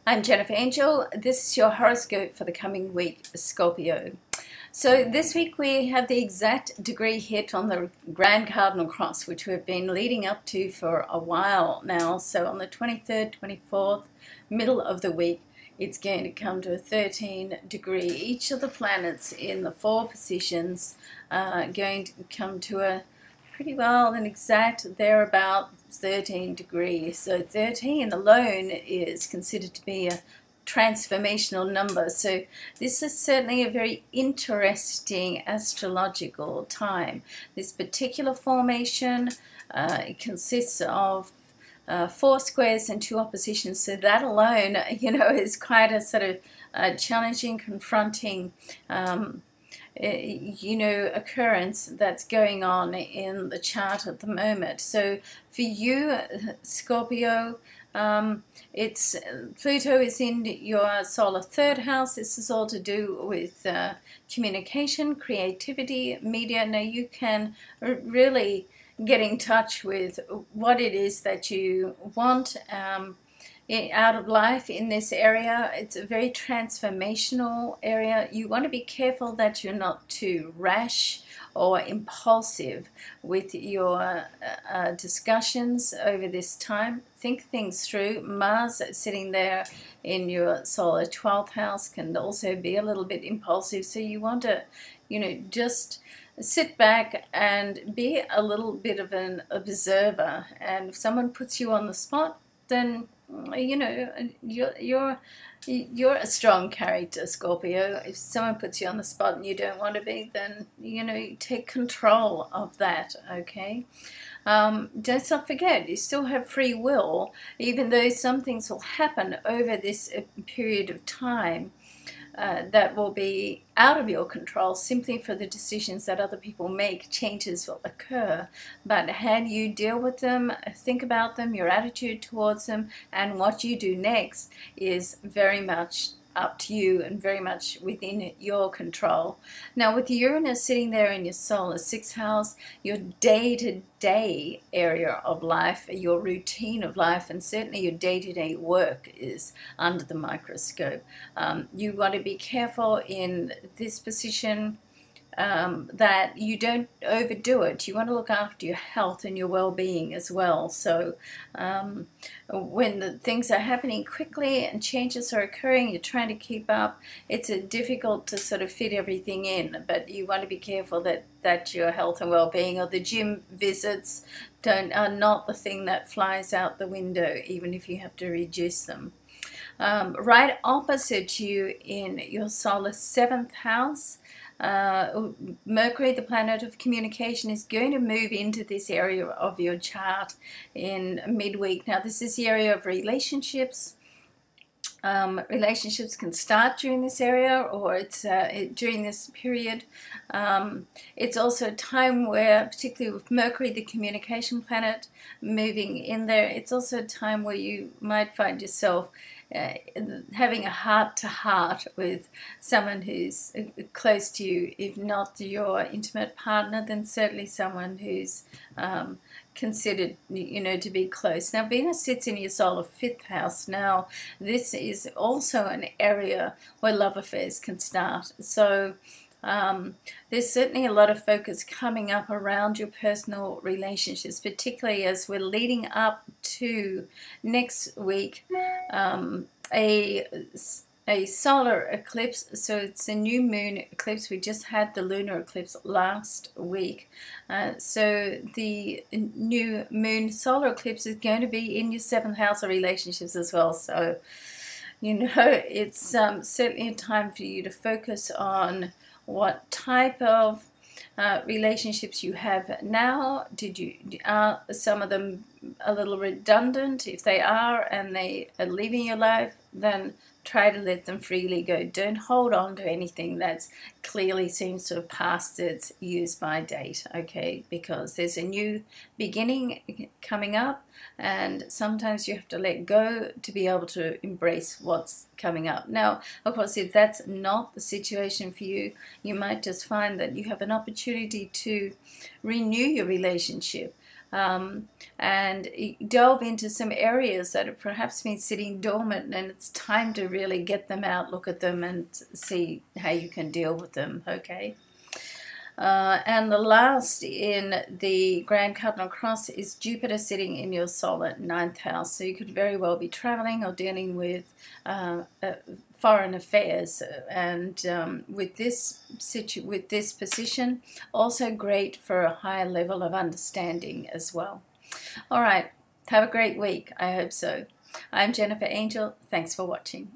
I'm Jennifer Angel. This is your horoscope for the coming week, Scorpio. So this week we have the exact degree hit on the Grand Cardinal Cross, which we've been leading up to for a while now. So on the 23rd, 24th, middle of the week, it's going to come to a 13 degree. Each of the planets in the four positions are going to come to a pretty well an exact thereabout 13 degrees. So 13 alone is considered to be a transformational number. So this is certainly a very interesting astrological time. This particular formation it consists of four squares and two oppositions, so that alone, is quite a sort of challenging, confronting occurrence that's going on in the chart at the moment. So for you, Scorpio, it's Pluto is in your solar third house. This is all to do with communication, creativity, media. Now you can really get in touch with what it is that you want out of life in this area. It's a very transformational area. You want to be careful that you're not too rash or impulsive with your discussions over this time. Think things through. Mars sitting there in your solar 12th house can also be a little bit impulsive, so you want to just sit back and be a little bit of an observer. And if someone puts you on the spot, then you're a strong character, Scorpio. If someone puts you on the spot and you don't want to be, then you take control of that. Okay. Don't forget, you still have free will, even though some things will happen over this period of time that will be out of your control simply for the decisions that other people make. Changes will occur, but how you deal with them, think about them, your attitude towards them, and what you do next is very much up to you and very much within your control. Now with Uranus sitting there in your solar sixth house, your day-to-day area of life, your routine of life, and certainly your day-to-day work is under the microscope. You want to be careful in this position that you don't overdo it. You want to look after your health and your well-being as well. So when the things are happening quickly and changes are occurring, you're trying to keep up, it's difficult to sort of fit everything in, but you want to be careful that your health and well-being or the gym visits are not the thing that flies out the window, even if you have to reduce them. Right opposite you in your solar seventh house, Mercury, the planet of communication, is going to move into this area of your chart in midweek. Now this is the area of relationships. Relationships can start during this area, or it's during this period. It's also a time where, particularly with Mercury, the communication planet, moving in there, it's also a time where you might find yourself having a heart-to-heart with someone who's close to you. If not your intimate partner, then certainly someone who's considered to be close. Now Venus sits in your solar fifth house. Now this is also an area where love affairs can start. So there's certainly a lot of focus coming up around your personal relationships, particularly as we're leading up to next week, a solar eclipse. So it's a new moon eclipse. We just had the lunar eclipse last week. So the new moon solar eclipse is going to be in your seventh house of relationships as well. So it's certainly a time for you to focus on what type of relationships you have now. Are some of them a little redundant? If they are and they are leaving your life, then try to let them freely go. Don't hold on to anything that's clearly seems to have passed its use by date, okay? Because there's a new beginning coming up, and sometimes you have to let go to be able to embrace what's coming up. Now, of course, if that's not the situation for you, you might just find that you have an opportunity to renew your relationship. and delve into some areas that have perhaps been sitting dormant, and it's time to really get them out, look at them, and see how you can deal with them, okay? And the last in the Grand Cardinal Cross is Jupiter sitting in your solar 9th house. So you could very well be traveling or dealing with foreign affairs, and with this position, also great for a higher level of understanding as well. All right, have a great week. I hope so. I'm Jennifer Angel. Thanks for watching.